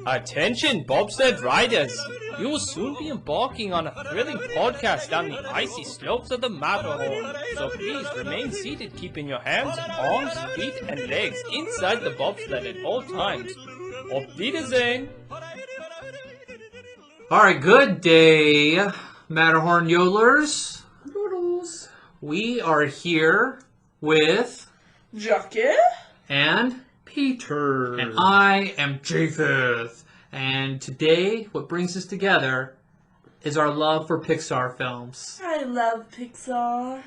Attention bobsled riders! You will soon be embarking on a thrilling podcast down the icy slopes of the Matterhorn. So please remain seated, keeping your hands, arms, feet, and legs inside the bobsled at all times. Auf Wiedersehen! Alright, good day, Matterhorn Yodelers. Noodles. We are here with Jackie. and Peter. And I am Japheth. And today, what brings us together is our love for Pixar films. I love Pixar.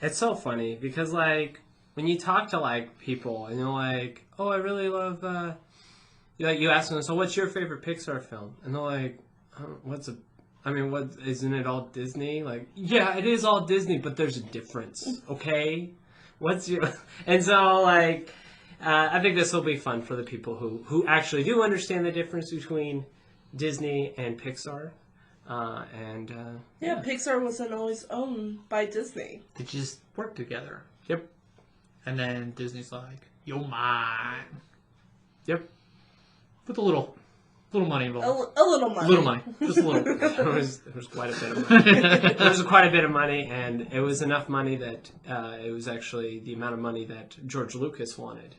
It's so funny because, like, when you talk to, like, people and you're like, oh, I really love, you ask them, so what's your favorite Pixar film? And they're like, isn't it all Disney? Like, yeah, it is all Disney, but there's a difference, okay? And so, like, I think this will be fun for the people who actually do understand the difference between Disney and Pixar. Yeah, Pixar wasn't always owned by Disney. They just work together. Yep. And then Disney's like, you're mine. Yep. With a little money involved. A little money. A little money. Just a little. There was quite a bit of money. There was quite a bit of money, and it was enough money that it was actually the amount of money that George Lucas wanted.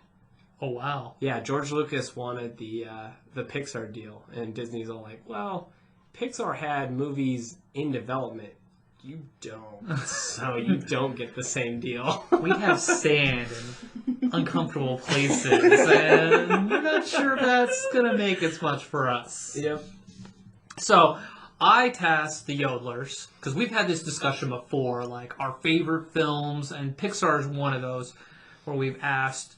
Oh, wow. Yeah, George Lucas wanted the Pixar deal, and Disney's all like, well, Pixar had movies in development. You don't. So you don't get the same deal. We have sand and uncomfortable places, and we're not sure that's going to make as much for us. Yep. So, I tasked the Yodelers, because we've had this discussion before, like our favorite films, and Pixar is one of those where we've asked,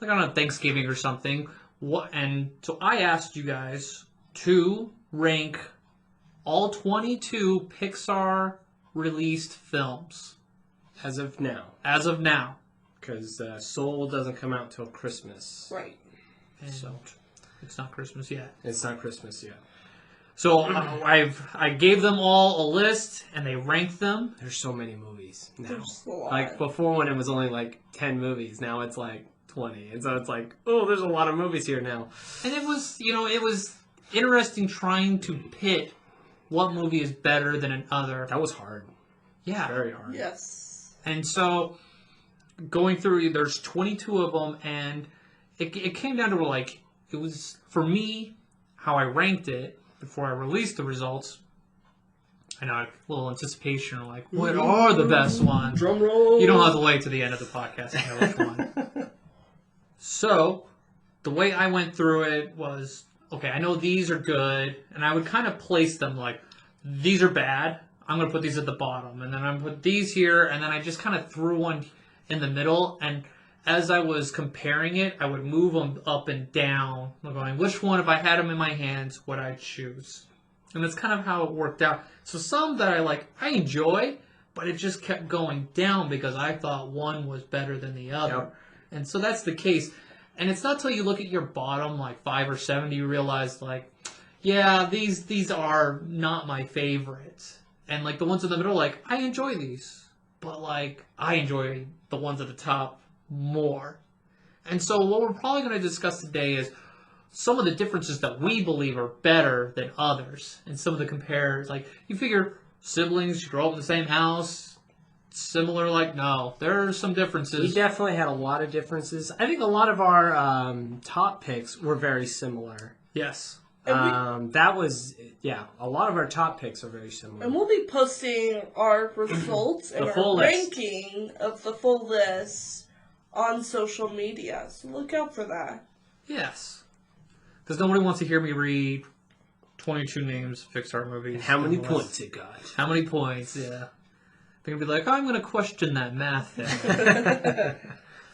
like on Thanksgiving or something, and so I asked you guys to rank all 22 Pixar released films. As of now. As of now. Because Soul doesn't come out till Christmas. Right. And So it's not Christmas yet. it's not Christmas yet. So I gave them all a list, and they ranked them. There's so many movies now. There's a lot. Like, before when it was only like 10 movies, now it's like 20. And so it's like, oh, there's a lot of movies here now. And it was interesting trying to pit what movie is better than another. That was hard. Yeah. Very hard. Yes. And so, going through, there's 22 of them, and it came down to, like, it was, for me, how I ranked it before I released the results. I know, a little anticipation, like, what are the best ones? Drum roll. You don't have to wait to the end of the podcast to know which one. So, the way I went through it was, okay, I know these are good, and I would kind of place them like, these are bad, I'm going to put these at the bottom, and then I'm going to put these here, and then I just kind of threw one in the middle, and as I was comparing it, I would move them up and down, going, which one, if I had them in my hands, would I choose? And that's kind of how it worked out. So some that I enjoy, but it just kept going down because I thought one was better than the other. Yep. And so that's the case. And it's not till you look at your bottom, like 5 or 7, you realize, like, yeah, these are not my favorites. And, like, the ones in the middle, like, I enjoy these. But, like, I enjoy the ones at the top more. And so what we're probably going to discuss today is some of the differences that we believe are better than others. And some of the compares. Like, you figure siblings, you grow up in the same house, similar, like, no, there are some differences. We definitely had a lot of differences. I think a lot of our top picks were very similar. Yes. A lot of our top picks are very similar. And we'll be posting our results and our full list. ranking of the full list on social media. So look out for that. Yes. Because nobody wants to hear me read 22 names of Pixar movies. How many points it got? How many points, yeah. They're going to be like, I'm going to question that math thing.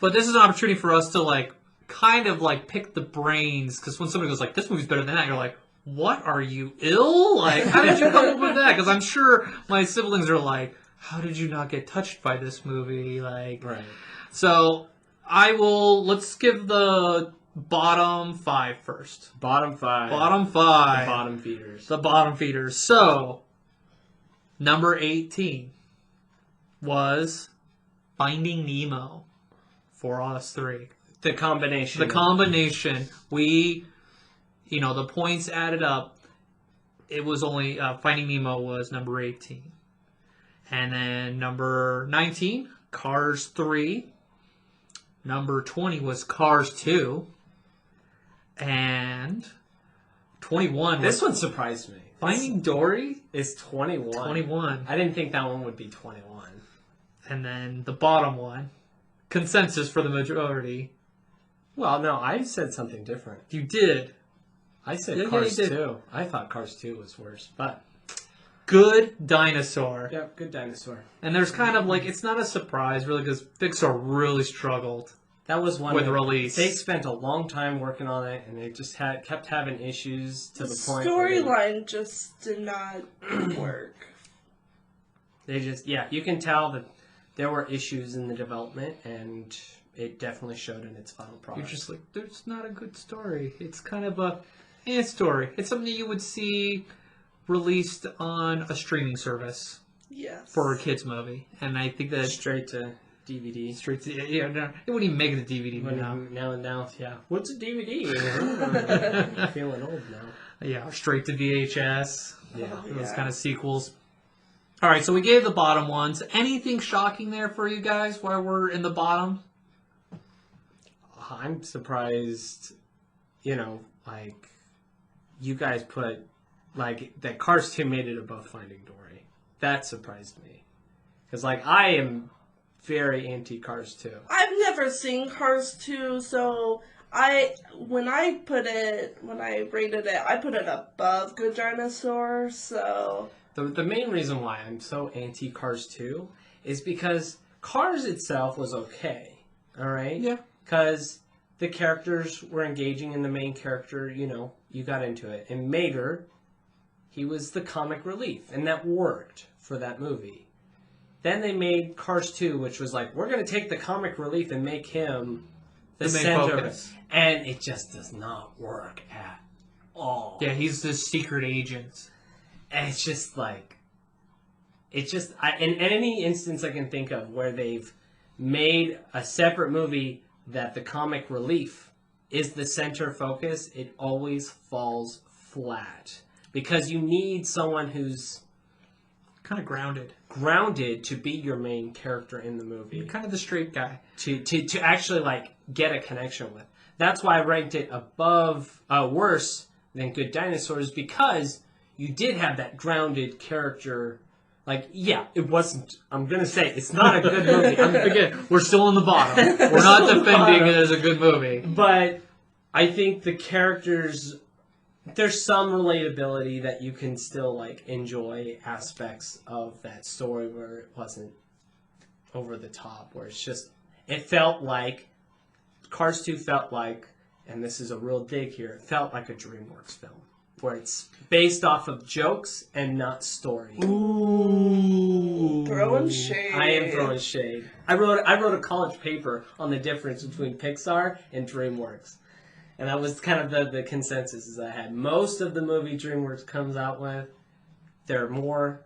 But this is an opportunity for us to, kind of, pick the brains. Because when somebody goes, this movie's better than that, you're like, what? Are you ill? Like, how did you come up with that? Because I'm sure my siblings are like, how did you not get touched by this movie? Right. So, let's give the bottom 5 first. Bottom 5. Bottom 5. The bottom feeders. The bottom feeders. So, number 18 was Finding Nemo for us 3. The combination. The combination. We the points added up. It was only Finding Nemo was number 18, and then number 19, Cars 3. Number 20 was Cars 2, and 21. This one surprised me. Finding Dory is 21. 21. I didn't think that one would be 21. And then the bottom one, consensus for the majority. Well, no, I said something different. You did. I said Yeah, Cars you did. 2. I thought Cars 2 was worse, but... Good Dinosaur. Yep, Good Dinosaur. And there's kind of like, it's not a surprise really because Pixar really struggled. That was one with that release. They spent a long time working on it, and they just kept having issues to the point. Storyline just did not work. They just, you can tell that there were issues in the development, and it definitely showed in its final product. You're just like, there's not a good story. It's kind of a story. It's something you would see released on a streaming service Yes. for a kids movie, and I think that straight to DVD. straight to no, it wouldn't even make it a DVD now. Now, yeah. What's a DVD? I'm feeling old now. Yeah, straight to VHS. Yeah. Those kind of sequels. All right, so we gave the bottom ones. Anything shocking there for you guys while we're in the bottom? I'm surprised, you guys put, that Cars 2 made it above Finding Dory. That surprised me. Because, I am very anti-Cars 2. I've never seen Cars 2, so when I rated it, I put it above Good Dinosaur, so... The main reason why I'm so anti-Cars 2 is because Cars itself was okay, alright? Yeah. Because the characters were engaging, and the main character, you got into it. And Mater, he was the comic relief, and that worked for that movie. Then they made Cars 2, which was we're going to take the comic relief and make him the main center. focus. And it just does not work at all. Yeah, he's the secret agent. And it's just in any instance I can think of where they've made a separate movie that the comic relief is the center focus, it always falls flat. Because you need someone who's Kind of grounded to be your main character in the movie. You're kind of the straight guy. To actually get a connection with. That's why I ranked it above worse than Good Dinosaurs, because you did have that grounded character. It wasn't. I'm gonna say it's not a good movie. Again, we're still in the bottom. We're not defending it as a good movie. But I think the characters, there's some relatability that you can still enjoy aspects of that story where it wasn't over the top. Where it's just, it felt like Cars 2 felt like, and this is a real dig here, it felt like a DreamWorks film. Where it's based off of jokes and not story. Ooh. Throwing shade. I am throwing shade. I wrote a college paper on the difference between Pixar and DreamWorks. And that was kind of the consensus is I had. Most of the movie DreamWorks comes out with, they're more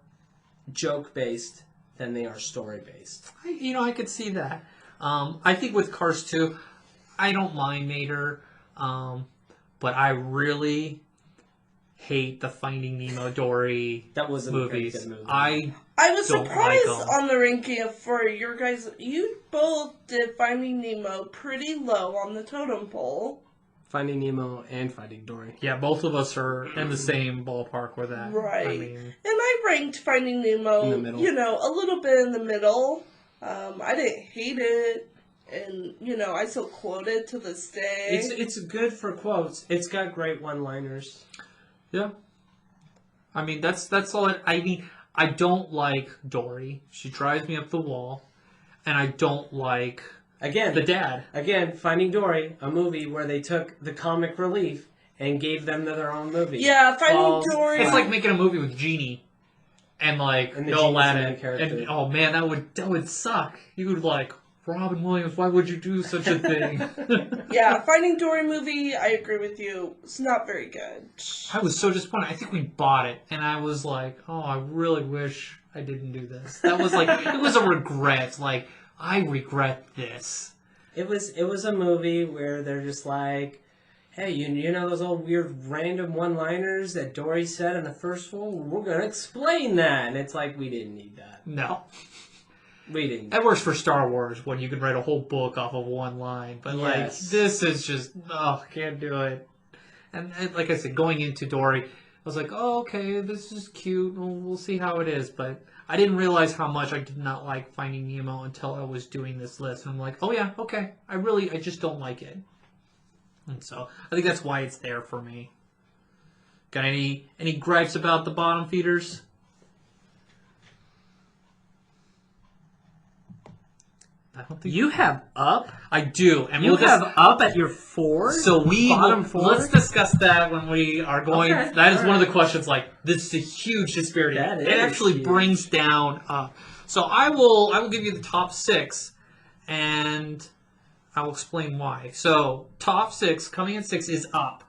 joke-based than they are story-based. I could see that. I think with Cars 2, I don't mind Mater, but I really hate the Finding Nemo Dory That was a movies. good movie. I was don't surprised like 'em. on the ranking for your guys. You both did Finding Nemo pretty low on the totem pole. Finding Nemo and Finding Dory. Yeah, both of us are in the same ballpark with that. Right. I mean, And I ranked Finding Nemo, In the middle. a little bit in the middle. I didn't hate it. And, I still quote it to this day. It's good for quotes. It's got great one-liners. yeah. I mean, that's all. I don't like Dory. She drives me up the wall, and I don't like Again, the dad. Again, Finding Dory, a movie where they took the comic relief and gave them their own movie. Yeah, Finding Falls Dory. It's like making a movie with Genie, and And the no Genie's Aladdin. the main character. And oh man, that would suck. You would Robin Williams. Why would you do such a thing? Yeah, Finding Dory movie, I agree with you. It's not very good. I was so disappointed. I think we bought it, and I was like, oh, I really wish I didn't do this. That was it was a regret. I regret this. It was a movie where they're just hey, you know those old weird random one-liners that Dory said in the first one? We're going to explain that. And it's like, we didn't need that. No. We didn't. That works for Star Wars when you can write a whole book off of one line. But, like, this is just, I can't do it. And like I said, going into Dory, I was like, oh, okay, this is cute. We'll see how it is. But I didn't realize how much I did not like Finding Nemo until I was doing this list. And I'm like, oh, yeah, okay. I just don't like it. And so I think that's why it's there for me. Got any gripes about the bottom feeders? I don't think You have Up? I do, and You have Up at your 4? So Bottom 4? let's discuss that when we are going. Okay, That is one of alright. the questions. Like, this is a huge disparity. That It is actually huge. brings down Up. So I will give you the top 6, and I will explain why. So top 6, coming in 6 is Up.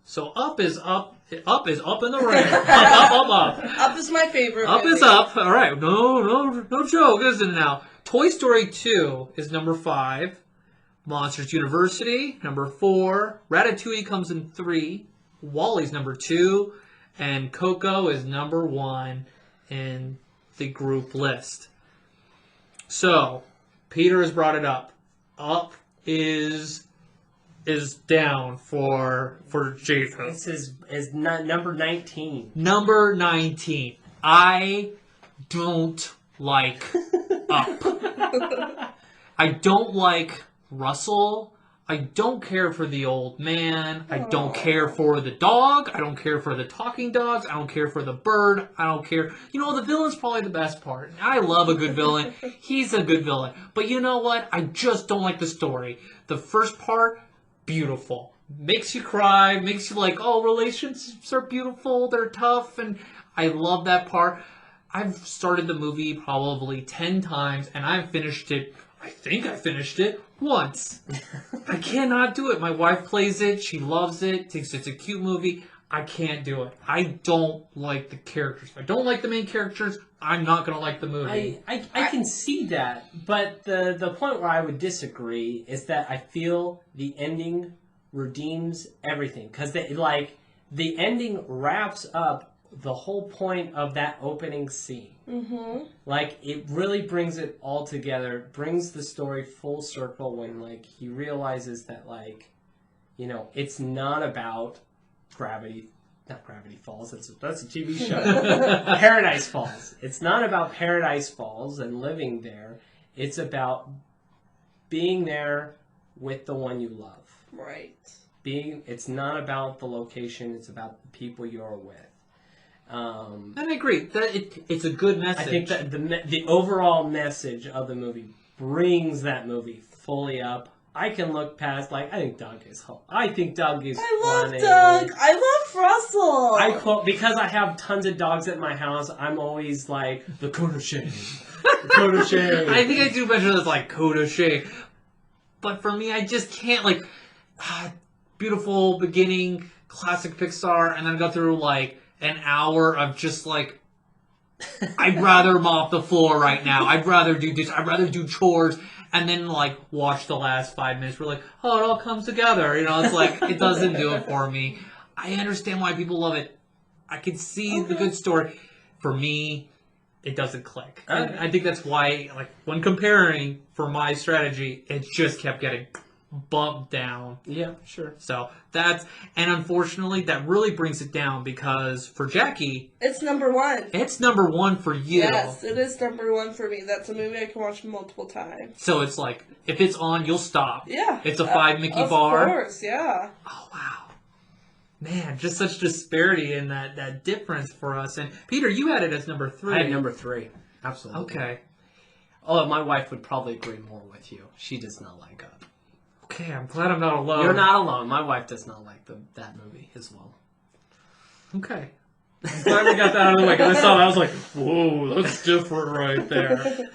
So Up is up. Up is up in the ring. Up. Up is my favorite. Up movie. is up. All right. No joke, isn't it now? Toy Story 2 is number 5. Monsters University, number 4. Ratatouille comes in 3. Wally's number 2. And Coco is number 1 in the group list. So, Peter has brought it up. Up is down for Jason. This is not number 19. Number 19. I don't like Up. I don't like Russell. I don't care for the old man. I don't care for the dog. I don't care for the talking dogs. I don't care for the bird. I don't care. You know, the villain's probably the best part. I love a good villain. He's a good villain. But you know what? I just don't like the story. The first part, beautiful. Makes you cry. Makes you like, oh, relationships are beautiful. They're tough. And I love that part. I've started the movie probably 10 times, and I've finished it. I think I finished it once. I cannot do it. My wife plays it. She loves it. Thinks it's a cute movie. I can't do it. I don't like the characters. If I don't like the main characters, I'm not going to like the movie. I can see that, but the point where I would disagree is that I feel the ending redeems everything. Because the ending wraps up the whole point of that opening scene. Mm-hmm. Like, it really brings it all together, brings the story full circle when, like, he realizes that, like, you know, it's not about not Gravity Falls, that's a TV show. Paradise Falls. It's not about Paradise Falls and living there. It's about being there with the one you love. Right. It's not about the location, it's about the people you're with. And I agree. It's a good message. I think that the overall message of the movie brings that movie fully up. I can look past, like, I think Doug is funny. I love Doug. I love Russell. Because I have tons of dogs at my house, I'm always like, the Coda Shade. The Coda Shade. I think I do mention this, like, Coda Shade. But for me, I just can't, like, beautiful beginning, classic Pixar, and then go through, like, an hour of just, like, I'd rather mop the floor right now. I'd rather do this. I'd rather do chores. And then, like, watch the last 5 minutes. We're like, oh, it all comes together. You know, it's like, it doesn't do it for me. I understand why people love it. I can see the good story. For me, it doesn't click. And I think that's why, like, when comparing for my strategy, it just kept getting bumped down. Yeah, sure. So and unfortunately, that really brings it down because for Jackie, It's number 1. it's number 1 for you. Yes, it is number 1 for me. That's a movie I can watch multiple times. So it's like, if it's on, you'll stop. Yeah. It's a 5 Mickey bar. Of course, yeah. Oh, wow. Man, just such disparity in that difference for us. And Peter, you had it as number 3. I had number 3. Absolutely. Okay. Oh, my wife would probably agree more with you. She does not like Up. Okay, I'm glad I'm not alone. You're not alone. My wife does not like that movie as well. Okay. I'm glad we got that out of the way, because I saw that, I was like, whoa, that's different right there.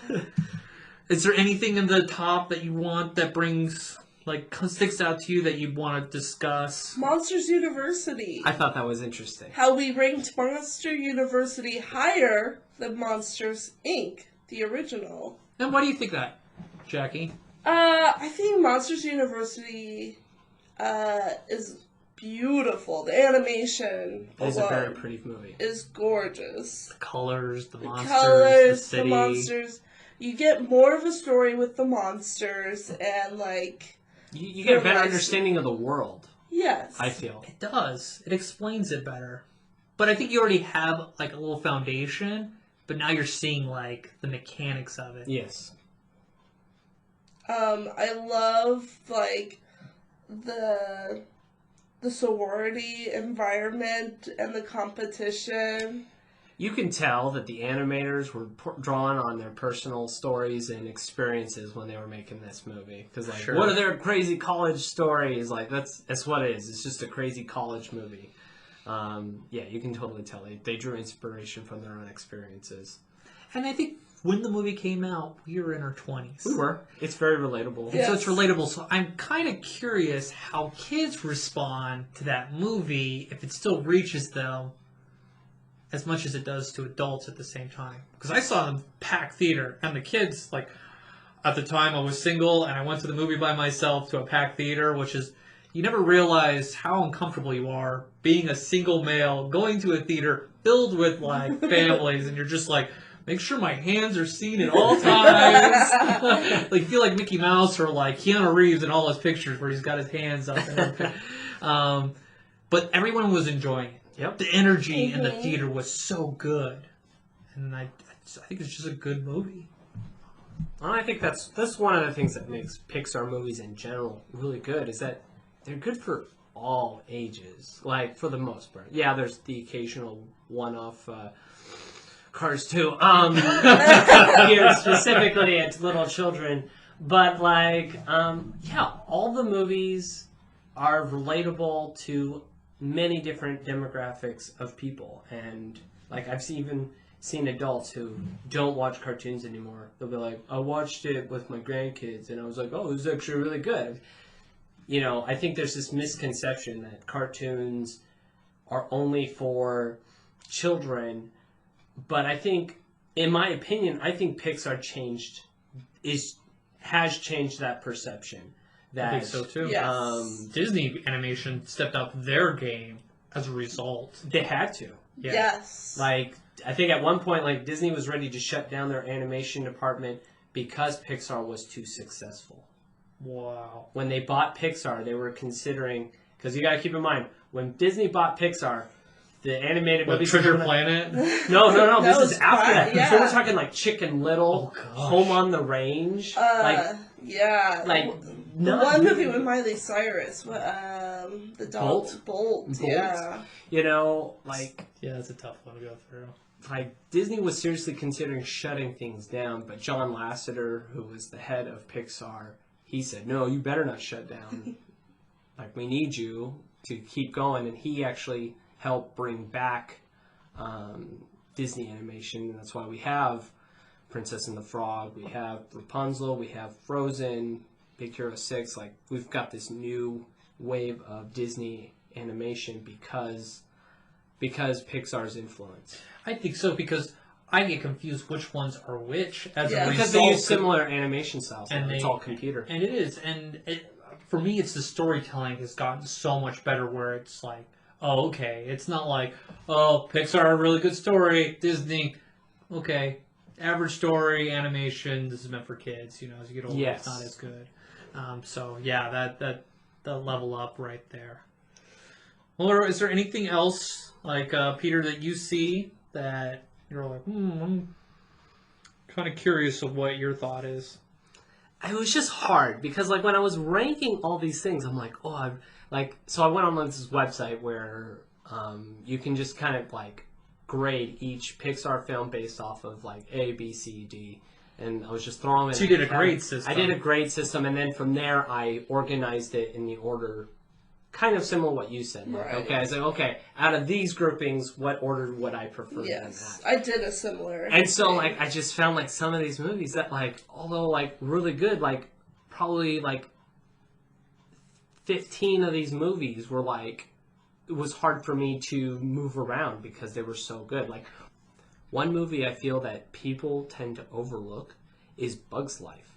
Is there anything in the top that you want that brings, like, sticks out to you that you want to discuss? Monsters University. I thought that was interesting. How we ranked Monster University higher than Monsters, Inc., the original. And why do you think that, Jackie? I think Monsters University is beautiful. The animation It's a very alone pretty movie. is gorgeous. The colors, the monsters, Colors, the city. the monsters. You get more of a story with the monsters, and like You get a better understanding of the world. yes, I feel. It does. It explains it better. But I think you already have like a little foundation, but now you're seeing like the mechanics of it. Yes. I love like the sorority environment and the competition. You can tell that the animators were drawn on their personal stories and experiences when they were making this movie. Because, like, Sure. what are their crazy college stories? Like, that's what it is. It's just a crazy college movie. Yeah, you can totally tell. They drew inspiration from their own experiences. And I think when the movie came out, we were in our 20s. We were. It's very relatable. And so it's relatable. So I'm kind of curious how kids respond to that movie if it still reaches them as much as it does to adults at the same time. Because I saw them packed theater, and the kids, like, at the time I was single, and I went to the movie by myself to a packed theater, which is, you never realize how uncomfortable you are being a single male, going to a theater filled with, like, families, and you're just like, make sure my hands are seen at all times. Like, you feel like Mickey Mouse or, like, Keanu Reeves in all his pictures where he's got his hands up. But everyone was enjoying it. Yep. The energy in the theater was so good, and I think it's just a good movie. Well, I think that's one of the things that makes Pixar movies in general really good, is that they're good for all ages, like, for the most part. Yeah, there's the occasional one-off Cars 2, geared specifically at little children, but, like, yeah, all the movies are relatable to many different demographics of people, and like I've even seen adults who don't watch cartoons anymore. They'll be like, I watched it with my grandkids and I was like, oh, this is actually really good. You know, I think there's this misconception that cartoons are only for children, but I think, in my opinion, I think Pixar has changed that perception. I think so too. Yes. Disney Animation stepped up their game as a result. They had to. Yeah. Yes. Like, I think at one point, like, Disney was ready to shut down their animation department because Pixar was too successful. Wow. When they bought Pixar, they were considering, because you got to keep in mind, when Disney bought Pixar, the animated movies... Treasure Planet? No, That this is was after fun, that. yeah. So we're talking like Chicken Little, Oh, gosh. Home on the Range. Yeah. Like, the not one movie really. with Miley Cyrus, the dog Bolt? Bolt. Yeah. You know, like... Yeah, that's a tough one to go through. Like, Disney was seriously considering shutting things down, but John Lasseter, who was the head of Pixar, he said, no, you better not shut down. Like, we need you to keep going. And he actually helped bring back Disney animation. And that's why we have Princess and the Frog, we have Rapunzel, we have Frozen, Big Hero 6. Like, we've got this new wave of Disney animation because Pixar's influence. I think so, because I get confused which ones are which as a Yeah. result. Because they use similar animation styles, And and it's they- all computer. And it is. And for me, it's the storytelling has gotten so much better where it's like, oh, okay. It's not like, oh, Pixar, really good story. Disney, okay. Average story, animation, this is meant for kids. You know, as you get older, Yes. it's not as good. So, yeah, that level up right there. Well, is there anything else, like, Peter, that you see that you're like, I'm kind of curious of what your thought is? It was just hard because, like, when I was ranking all these things, I'm like, so I went on this website where you can just kind of like grade each Pixar film based off of like A, B, C, D, and I was just throwing it. So you did a grade system. I did a grade system, and then from there I organized it in the order, kind of similar to what you said. Like, Right. okay, I said, okay, out of these groupings, what order would I prefer them Yes. at? I did a similar. And so, thing. like, I just found, like, some of these movies that, like, although, like, really good, like, probably, like, 15 of these movies were, like, it was hard for me to move around because they were so good. Like, one movie I feel that people tend to overlook is Bug's Life.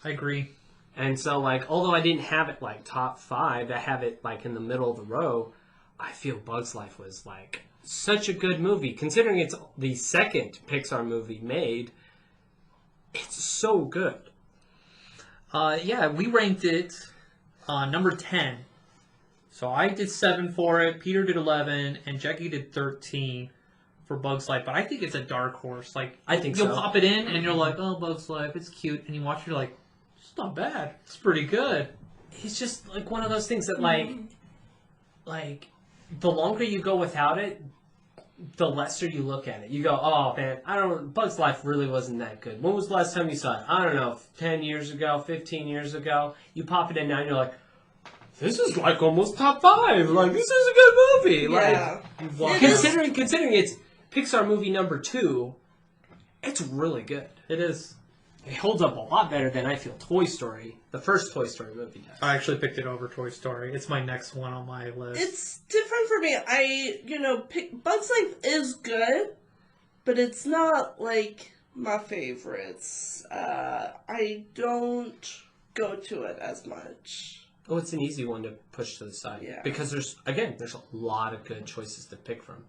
I agree. And so, like, although I didn't have it, like, top 5, I have it, like, in the middle of the row, I feel Bug's Life was like such a good movie. Considering it's the second Pixar movie made, it's so good. Yeah, we ranked it number 10. So I did 7 for it, Peter did 11, and Jackie did 13 for Bug's Life. But I think it's a dark horse. Like, I think you'll so. pop it in, and you're like, oh, Bug's Life, it's cute. And you watch it, you're like, it's not bad. It's pretty good. It's just like one of those things that like the longer you go without it, the lesser you look at it. You go, oh man, Bug's Life really wasn't that good. When was the last time you saw it? I don't know, 10 years ago, 15 years ago. You pop it in now and you're like, this is like almost top 5. Like, this is a good movie. Yeah. Like, considering it's Pixar movie number 2, it's really good. It is. It holds up a lot better than I feel Toy Story, the first Toy Story movie does. I actually picked it over Toy Story. It's my next one on my list. It's different for me. Bug's Life is good, but it's not like my favorites. I don't go to it as much. Oh, it's an easy one to push to the side. Yeah. Because there's a lot of good choices to pick from.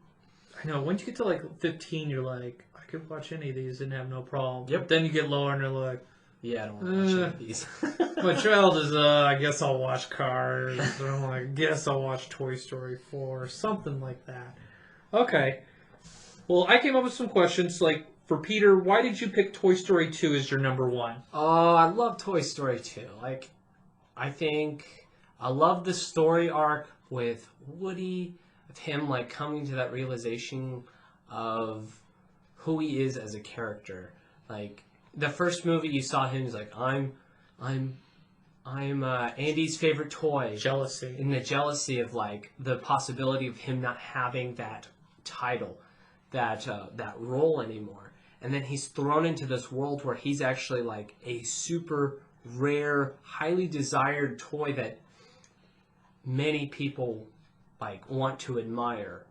I know, once you get to like 15, you're like, I could watch any of these and have no problem. Yep. Then you get lower and you're like, Yeah, I don't want to watch any of these. my child is, I guess I'll watch Cars, or I'm like, I guess I'll watch Toy Story 4, or something like that. Okay. Well, I came up with some questions, like, for Peter, why did you pick Toy Story 2 as your number 1? Oh, I love Toy Story 2. Like, I think I love the story arc with Woody, of him, like, coming to that realization of who he is as a character. Like, the first movie you saw him, he's like, I'm Andy's favorite toy. Jealousy. And the jealousy of, like, the possibility of him not having that title, that role anymore. And then he's thrown into this world where he's actually, like, a super rare, highly desired toy that many people, like, want to admire.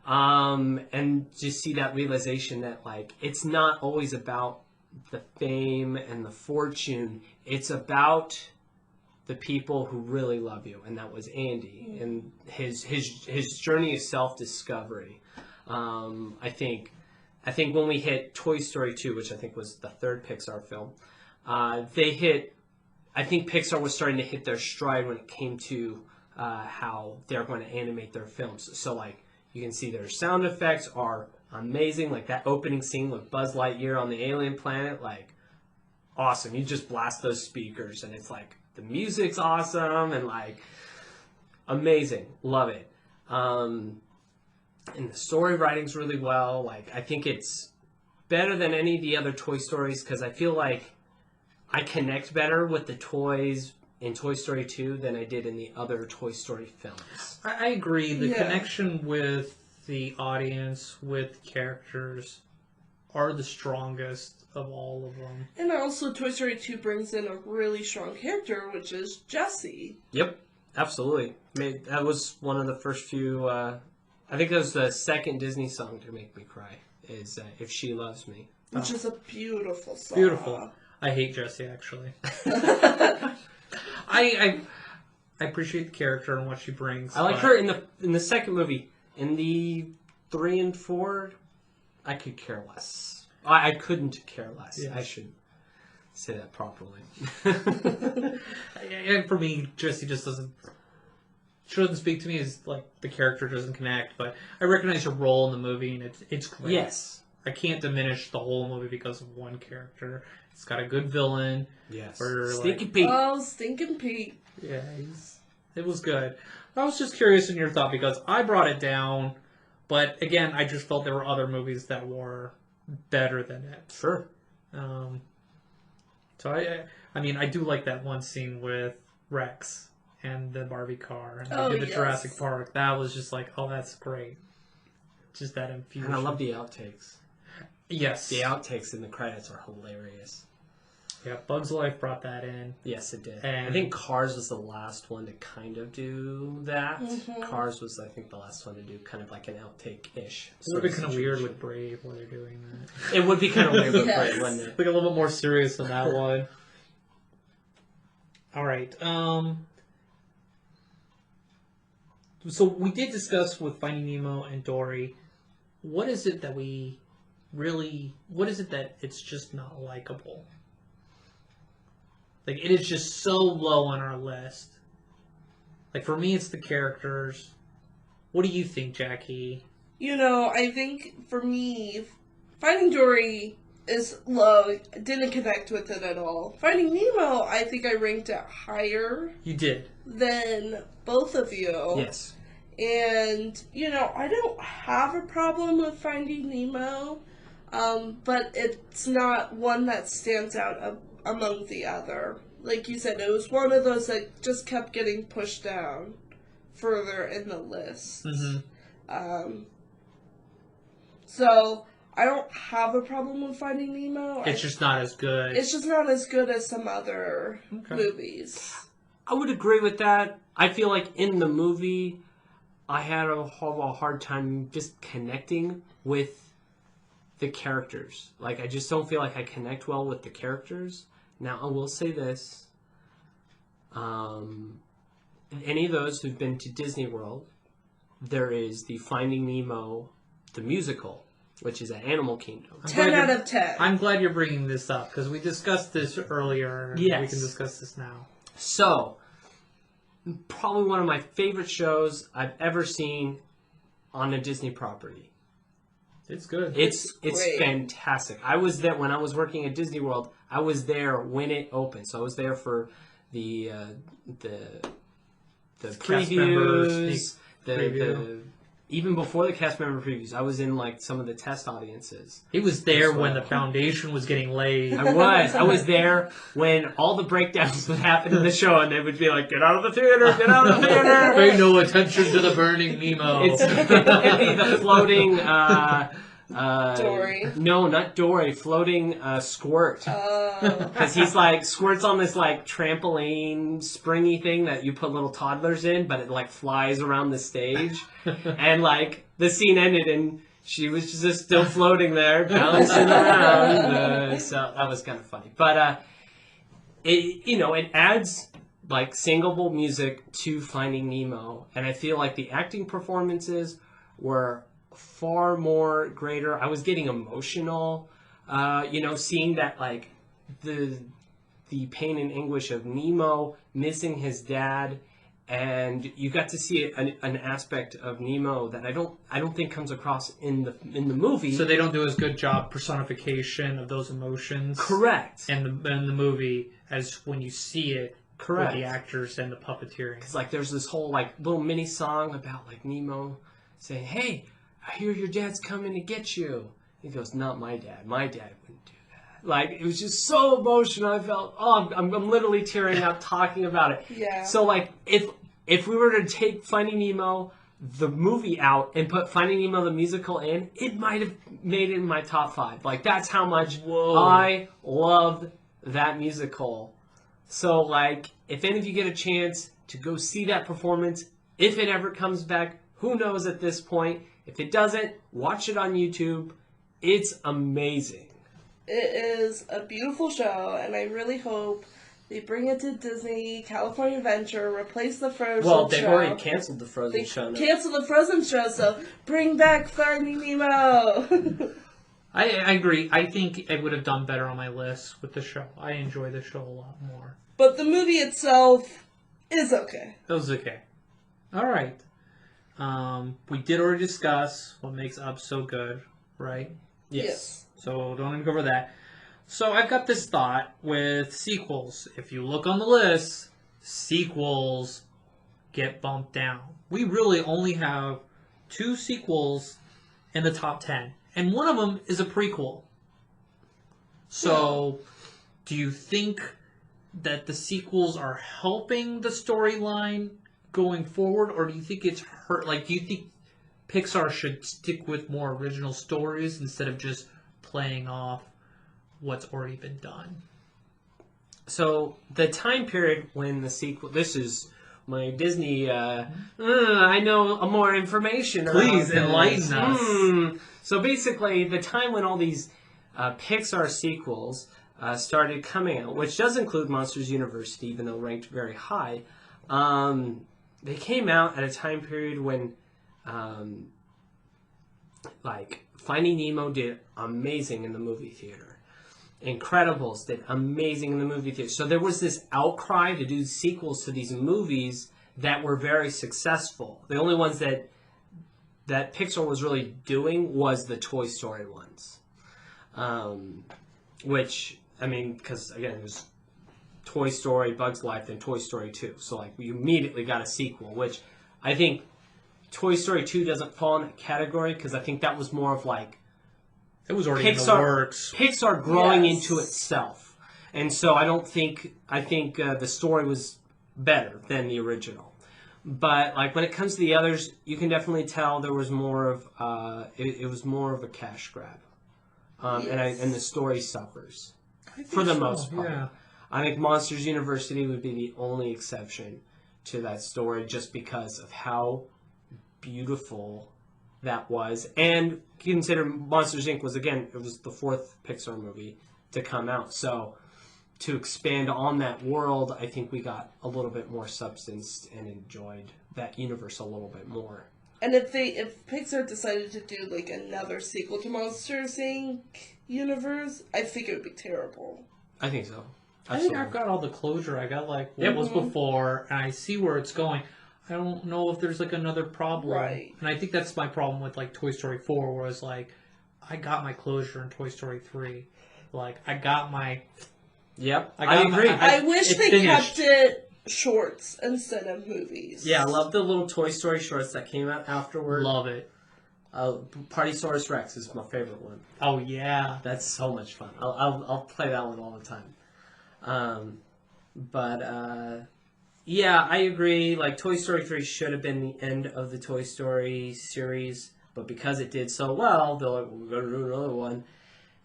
And just see that realization that, like, it's not always about the fame and the fortune. It's about the people who really love you, and that was Andy and his journey of self-discovery. I think when we hit Toy Story 2, which I think was the third Pixar film, I think Pixar was starting to hit their stride when it came to how they're going to animate their films. So, like, you can see their sound effects are amazing. Like, that opening scene with Buzz Lightyear on the alien planet, like, awesome. You just blast those speakers, and it's like, the music's awesome, and, like, amazing. Love it. And the story writing's really well. Like, I think it's better than any of the other Toy Stories, because I feel like I connect better with the toys in Toy Story 2 than I did in the other Toy Story films. I agree. The connection with the audience, with characters, are the strongest of all of them. And also, Toy Story 2 brings in a really strong character, which is Jessie. Yep, absolutely. That was one of the first few, I think that was the second Disney song to make me cry, is If She Loves Me. Which is a beautiful song. Beautiful. I hate Jessie, actually. I appreciate the character and what she brings. I like her in the second movie. In the 3 and 4, I could care less. I couldn't care less. Yes. I should say that properly. And for me, Jessie just doesn't... She doesn't speak to me as, like, the character doesn't connect, but I recognize her role in the movie, and it's great. Yes. I can't diminish the whole movie because of one character. It's got a good villain. Yes. Stinky Pete. Oh, Stinking Pete. Yeah, it was good. I was just curious in your thought because I brought it down, but again, I just felt there were other movies that were better than it. Sure. So I mean, I do like that one scene with Rex and the Barbie car and they did the Jurassic Park. That was just like, oh, that's great. Just that infusion. And I love the outtakes. Yes. The outtakes in the credits are hilarious. Yeah, Bug's Life brought that in. Yes, it did. And I think Cars was the last one to kind of do that. Mm-hmm. Cars was, I think, the last one to do kind of like an outtake-ish. it would be kind of weird with Brave while they're doing that. It would be kind of weird with Yes. Brave, wouldn't it? Like a little bit more serious than that one. All right. So we did discuss with Finding Nemo and Dory, what is it that it's just not likable? Like, it is just so low on our list. Like, for me, it's the characters. What do you think, Jackie? I think for me, Finding Dory is low. Didn't connect with it at all. Finding Nemo, I think I ranked it higher. You did. Than both of you. Yes. And, I don't have a problem with Finding Nemo, but it's not one that stands out among the other. Like you said, it was one of those that just kept getting pushed down further in the list. Mm-hmm. So, I don't have a problem with Finding Nemo. It's just not as good. It's just not as good as some other movies. I would agree with that. I feel like in the movie, I had a hard time just connecting with the characters. Like, I just don't feel like I connect well with the characters. Now, I will say this. Any of those who've been to Disney World, there is the Finding Nemo, the musical, which is at Animal Kingdom. 10 out of 10. I'm glad you're bringing this up, because we discussed this earlier, and yes. we can discuss this now. So, probably one of my favorite shows I've ever seen on a Disney property. It's good. It's great. fantastic. I was there when I was working at Disney World. I was there when it opened, so I was there for the Cast members, previews, preview. even before the cast member previews. I was in like some of the test audiences. He was there That's when right. the foundation was getting laid. I was there when all the breakdowns would happen in the show, and they would be like, "Get out of the theater! Get out of the theater!" Pay no attention to the burning Nemo. It'd be the floating. Dory. No, not Dory. Floating squirt. Because he's like squirts on this like trampoline springy thing that you put little toddlers in, but it like flies around the stage, and like the scene ended and she was just still floating there, bouncing around. So that was kind of funny, but it adds like singable music to Finding Nemo, and I feel like the acting performances were far more greater. I was getting emotional, seeing that like the pain and anguish of Nemo missing his dad, and you got to see an aspect of Nemo that I don't think comes across in the movie. So they don't do as good job personification of those emotions. Correct. In the movie as when you see it. Correct. With the actors and the puppeteering. Because like there's this whole like little mini song about like Nemo saying, "Hey, I hear your dad's coming to get you." He goes, "Not my dad. My dad wouldn't do that." Like, it was just so emotional. I felt, I'm literally tearing up talking about it. Yeah. So, like, if we were to take Finding Nemo, the movie, out and put Finding Nemo, the musical, in, it might have made it in my top 5. Like, that's how much I loved that musical. So, like, if any of you get a chance to go see that performance, if it ever comes back, who knows at this point. If it doesn't, watch it on YouTube. It's amazing. It is a beautiful show, and I really hope they bring it to Disney, California Adventure, replace the Frozen show. Well, they've already canceled the Frozen They show now. canceled the Frozen show, so bring back Finding Nemo. I agree. I think it would have done better on my list with the show. I enjoy the show a lot more. But the movie itself is okay. It was okay. All right. We did already discuss what makes Up so good, right? Yes. So don't even cover that. So I've got this thought with sequels. If you look on the list, sequels get bumped down. We really only have 2 sequels in the top 10. And one of them is a prequel. So do you think that the sequels are helping the storyline going forward, or do you think it's hurt? Like, do you think Pixar should stick with more original stories instead of just playing off what's already been done? So the time period when the sequel, this is my Disney, I know more information. Please about enlighten this. us. So basically, the time when all these Pixar sequels started coming out, which does include Monsters University, even though ranked very high, they came out at a time period when, like, Finding Nemo did amazing in the movie theater. Incredibles did amazing in the movie theater. So there was this outcry to do sequels to these movies that were very successful. The only ones that Pixar was really doing was the Toy Story ones. Which, I mean, because, again, it was Toy Story, Bug's Life, then Toy Story 2. So, like, we immediately got a sequel, which I think Toy Story 2 doesn't fall in that category, because I think that was more of, like, It was already in the works. Pixar growing Yes. into itself. And so I think the story was better than the original. But, like, when it comes to the others, you can definitely tell there was more of, it was more of a cash grab. And the story suffers. For the most part. Yeah. I think Monsters University would be the only exception to that story, just because of how beautiful that was. And consider Monsters Inc. was, again, it was the 4th Pixar movie to come out. So to expand on that world, I think we got a little bit more substance and enjoyed that universe a little bit more. And if Pixar decided to do like another sequel to Monsters Inc. universe, I think it would be terrible. I think so. I think I've got all the closure. I got like what was before, and I see where it's going. I don't know if there's like another problem. Right. And I think that's my problem with like Toy Story 4, where it's like, I got my closure in Toy Story 3. Like, I got my... Yep, I agree. I wish they finished. kept it shorts instead of movies. Yeah, I love the little Toy Story shorts that came out afterward. Love it. Partysaurus Rex is my favorite one. Oh, yeah. That's so much fun. I'll play that one all the time. Yeah, I agree. Like, Toy Story 3 should have been the end of the Toy Story series, but because it did so well, they're like, we're going to do another one.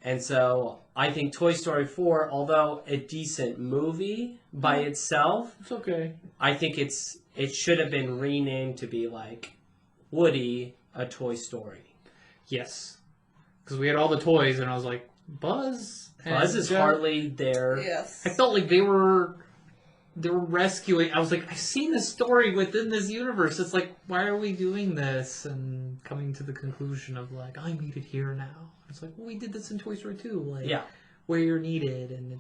And so I think Toy Story 4, although a decent movie by itself, It's okay. I think it should have been renamed to be like Woody, a Toy Story. Yes. Because we had all the toys, and I was like, Buzz? Buzz is hardly there. Yes. I felt like they were rescuing. I was like, I've seen this story within this universe. It's like, why are we doing this? And coming to the conclusion of like, I need it here now. It's like, well, we did this in Toy Story 2. Like, Yeah. where you're needed, and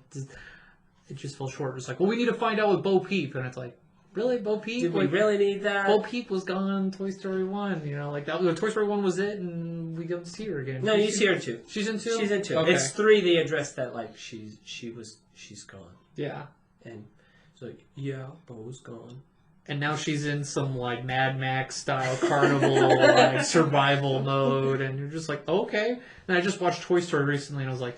it just fell short. It's like, well, we need to find out with Bo Peep, and it's like, really, Bo Peep? Did we Like, really need that? Bo Peep was gone in Toy Story 1. You know, like that. Toy Story 1 was it, and we don't see her again. No, you see her too. She's in 2. She's in 2. Okay. It's 3 they addressed that like she's gone. Yeah. And it's like, yeah, Bo's gone. And now she's in some like Mad Max style carnival like survival mode, and you're just like, okay. And I just watched Toy Story recently, and I was like,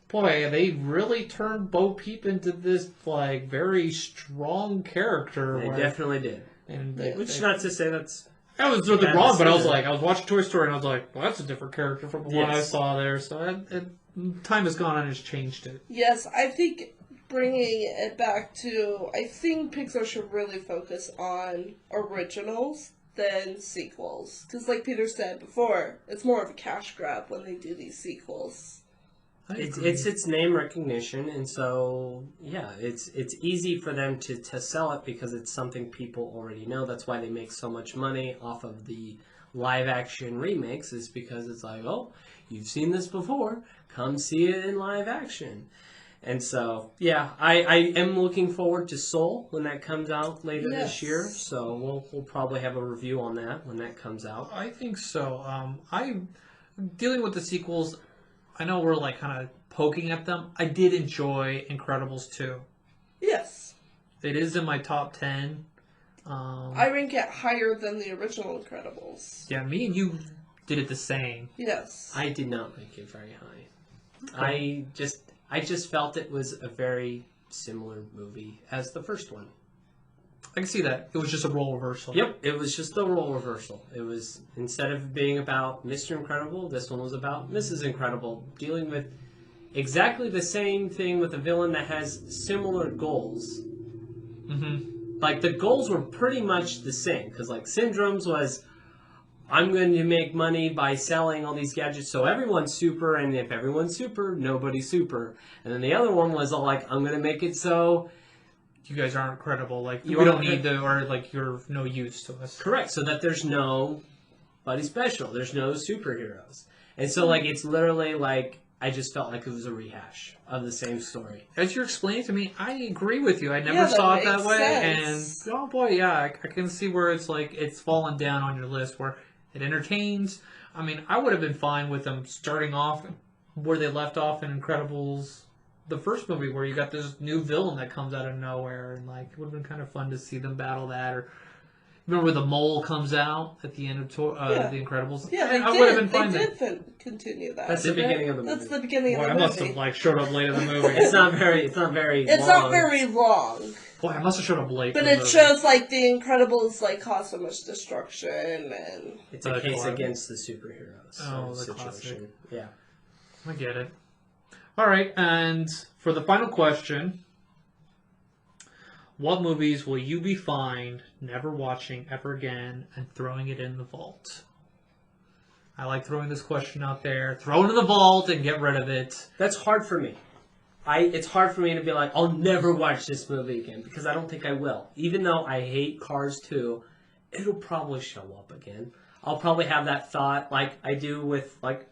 boy, they really turned Bo Peep into this like very strong character. They definitely did. And Which not to say that's I was nothing Yeah, wrong, but I was yeah. like, I was watching Toy Story, and I was like, well, that's a different character from the one I Yes. saw there. So time has gone on and has changed it. Yes, I think bringing it back to, I think Pixar should really focus on originals than sequels. Because like Peter said before, it's more of a cash grab when they do these sequels. it's its name recognition, and so yeah, it's easy for them to sell it because it's something people already know. That's why they make so much money off of the live action remakes, is because it's like, oh, you've seen this before, come see it in live action. And so, yeah, I am looking forward to Soul when that comes out later this year. So we'll probably have a review on that when that comes out. I think so. Dealing with the sequels, I know we're like kind of poking at them. I did enjoy Incredibles 2. Yes. It is in my top 10. I rank it higher than the original Incredibles. Yeah, me and you did it the same. Yes. I did not rank it very high. I just felt it was a very similar movie as the first one. I can see that. It was just a role reversal. Yep, it was just a role reversal. It was, instead of being about Mr. Incredible, this one was about Mrs. Incredible, dealing with exactly the same thing with a villain that has similar goals. Mm-hmm. Like, the goals were pretty much the same, because, like, Syndrome's was, I'm going to make money by selling all these gadgets so everyone's super, and if everyone's super, nobody's super. And then the other one was all like, I'm going to make it so you guys aren't credible. Like, You we don't aren't need the, or like, you're of no use to us. Correct. So that there's no buddy special. There's no superheroes. And so, like, it's literally like, I just felt like it was a rehash of the same story. As you're explaining to me, I agree with you. I never Yeah, that saw it that makes way. sense. And, oh boy, yeah, I can see where it's like, it's fallen down on your list where it entertains. I mean, I would have been fine with them starting off where they left off in Incredibles, the first movie, where you got this new villain that comes out of nowhere, and like it would have been kind of fun to see them battle that. Or remember when the mole comes out at the end of the Incredibles? Yeah, they I did. would have been fine They then. did continue that. That's the beginning of the movie. That's the beginning Boy, of I the must movie. have like showed up late in the movie. It's not very. It's not very. It's long. not very long, Boy, I must have showed up late. but for the it movie. shows like the Incredibles like cause so much destruction and. It's a case Classic. against the superheroes. Oh, the situation. classic. Yeah. I get it. All right, and for the final question, what movies will you be fine never watching ever again and throwing it in the vault? I like throwing this question out there. Throw it in the vault and get rid of it. That's hard for me. It's hard for me to be like, I'll never watch this movie again because I don't think I will. Even though I hate Cars 2, it'll probably show up again. I'll probably have that thought like I do with like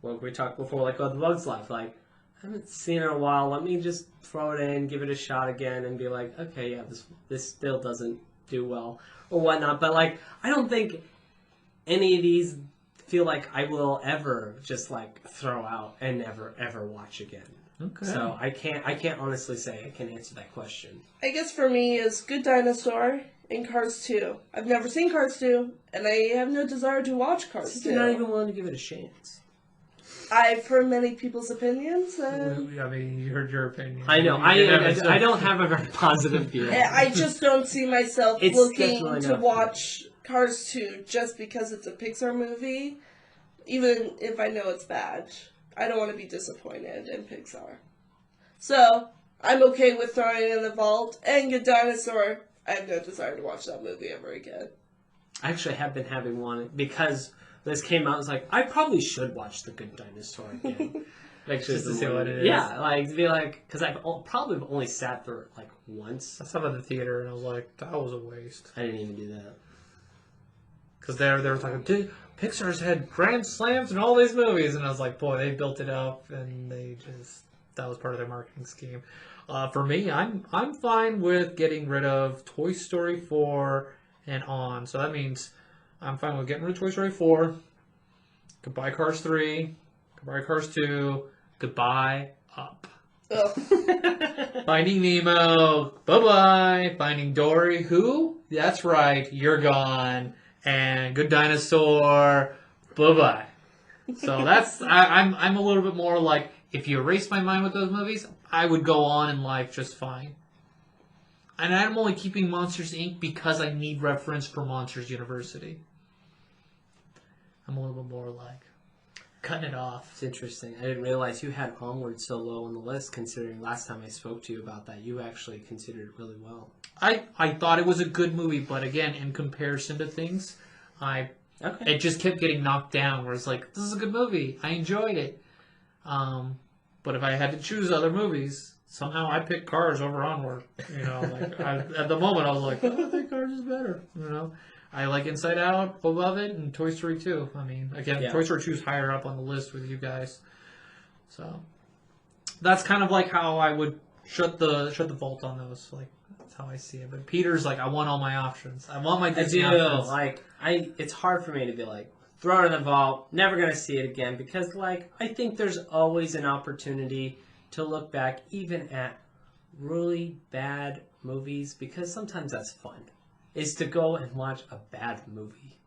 what we talked before, like on The Bug's Life. Like, I haven't seen it in a while. Let me just throw it in, give it a shot again, and be like, okay, yeah, this still doesn't do well or whatnot. But like, I don't think any of these feel like I will ever just like throw out and never ever watch again. Okay. So I can't honestly say I can answer that question. I guess for me is Good Dinosaur and Cars 2. I've never seen Cars 2, and I have no desire to watch Cars 2. You're not even willing to give it a chance. I've heard many people's opinions. I mean, you heard your opinion. I know. You I don't have a very positive view. I just don't see myself It's looking definitely to not. watch Cars 2 just because it's a Pixar movie, even if I know it's bad. I don't want to be disappointed in Pixar. So, I'm okay with throwing it in the vault. And Good Dinosaur, I have no desire to watch that movie ever again. I actually have been having one because this came out. I was like, I probably should watch The Good Dinosaur again. Like Just to see what it is. Yeah, like to be like, because I've probably only sat through it like once. I saw it in the theater and I was like, that was a waste. I didn't even do that. Because they were talking, dude, Pixar's had grand slams in all these movies. And I was like, boy, they built it up and that was part of their marketing scheme. For me, I'm fine with getting rid of Toy Story 4 and on. So that means I'm fine with getting rid of Toy Story 4. Goodbye Cars 3. Goodbye Cars 2. Goodbye Up. Ugh. Finding Nemo. Bye-bye. Finding Dory. Who? That's right. You're gone. And Good Dinosaur. Bye-bye. So that's... I'm a little bit more like, if you erase my mind with those movies, I would go on in life just fine. And I'm only keeping Monsters, Inc. because I need reference for Monsters University. I'm a little bit more like cutting it off. It's interesting. I didn't realize you had Onward so low on the list, considering last time I spoke to you about that, you actually considered it really well. I thought it was a good movie, but again, in comparison to things, it just kept getting knocked down. Where it's like, this is a good movie, I enjoyed it. But if I had to choose other movies, somehow I picked Cars over Onward. You know, like at the moment I was like, I think Cars is better. You know, I like Inside Out above it, and Toy Story 2. I mean, again, Yeah. Toy Story 2 is higher up on the list with you guys. So that's kind of like how I would shut the vault on those. Like, that's how I see it. But Peter's like, I want all my options. I want my I Disney do. options. Like, it's hard for me to be like, throw it in the vault, never gonna see it again, because like, I think there's always an opportunity to look back even at really bad movies, because sometimes that's fun, is to go and watch a bad movie.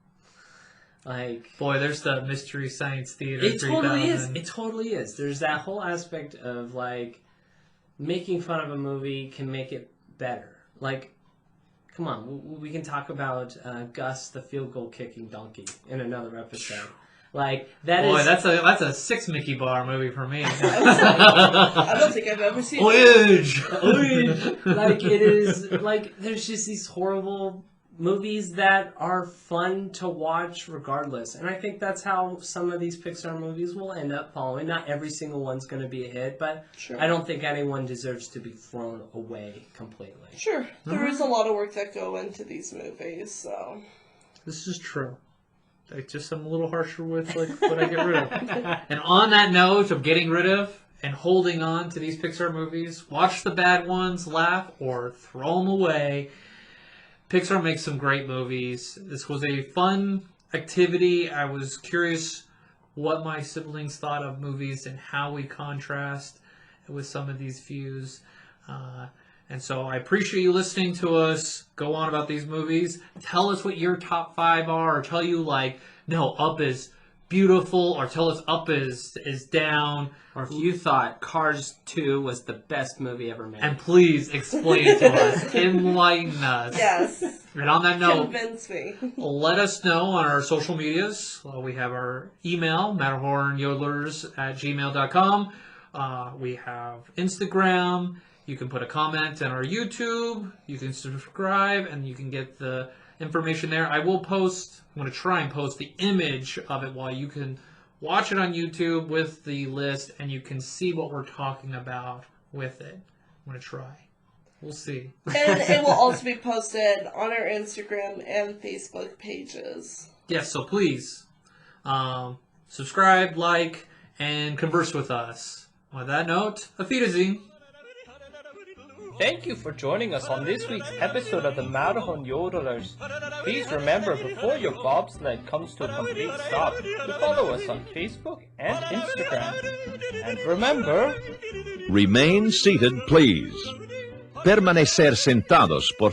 Like, Boy, there's the Mystery Science Theater. it totally is. 3000. It totally is. There's that whole aspect of like, making fun of a movie can make it better. Like, come on, we can talk about Gus the field goal kicking donkey in another episode. Like, that Boy, is... that's a 6 Mickey Bar movie for me. I don't think I've ever seen it. Voyage! Like, it is, like, there's just these horrible movies that are fun to watch regardless. And I think that's how some of these Pixar movies will end up following. Not every single one's going to be a hit, but Sure. I don't think anyone deserves to be thrown away completely. Sure. There is a lot of work that go into these movies, so. This is true. I just am a little harsher with like what I get rid of. And on that note of getting rid of and holding on to these Pixar movies, watch the bad ones, laugh, or throw them away. Pixar makes some great movies. This was a fun activity. I was curious what my siblings thought of movies and how we contrast with some of these views. And so I appreciate you listening to us go on about these movies. Tell us what your top 5 are, or tell you like, no, Up is beautiful, or tell us Up is down. Or if you thought Cars 2 was the best movie ever made. And please explain to us, enlighten us. Yes. And on that note, Convince me. let us know on our social medias. We have our email, matterhornyodelers@gmail.com. We have Instagram. You can put a comment on our YouTube. You can subscribe, and you can get the information there. I will post, I'm going to try and post the image of it while you can watch it on YouTube with the list, and you can see what we're talking about with it. I'm going to try. We'll see. And it will also be posted on our Instagram and Facebook pages. Yes, so please subscribe, like, and converse with us. On that note, auf Wiedersehen. Thank you for joining us on this week's episode of the Matterhorn Yodelers. Please remember, before your bobsled comes to a complete stop, to follow us on Facebook and Instagram. And remember... Remain seated, please. Permanecer sentados, por